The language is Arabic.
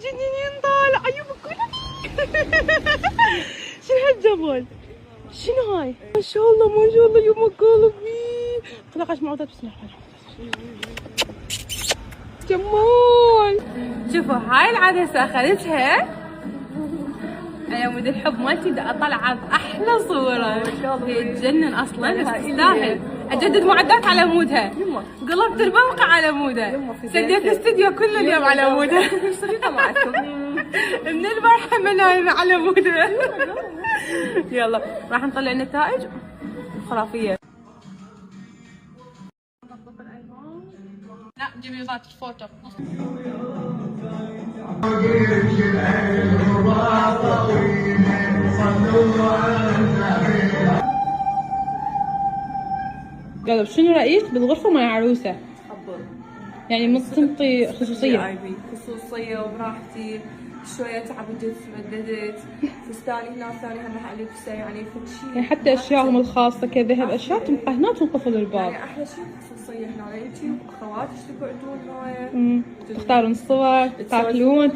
جنين طالع يما كله. شنو هالجمال؟ شنو هاي؟ ما شاء الله ما شاء الله يما قلبي. خذ قش معوضات بسم الله. جمال. شوفوا هاي العدسة اخذتها على مود الحب مالتي، بدي اطلع باحلى صورة. هي تجنن اصلا بس تستاهل. اجدد معدات على مودها. قلبت الموقع على مودها. سديت الاستديو كل اليوم على مودها. من البارحة ما نايمة على مودها. يلا راح نطلع نتائج خرافية. لا جيبي ذات الفوتو. قالوا شنو رأيك بالغرفة مع عروسة؟ يعني مستنطي خصوصية. خصوصية وبراحتي، شوية تعبدت مددت، فستاني هنا ثاني هم راح البسه يعني فد شيء. يعني حتى اشيائهم الخاصة كذهب اشياء تبقى هنا تنقفل الباب. يعني احلى شيء خصوصية هنا، انتي واخواتك تقعدون هنا تختارون الصور، تاكلون.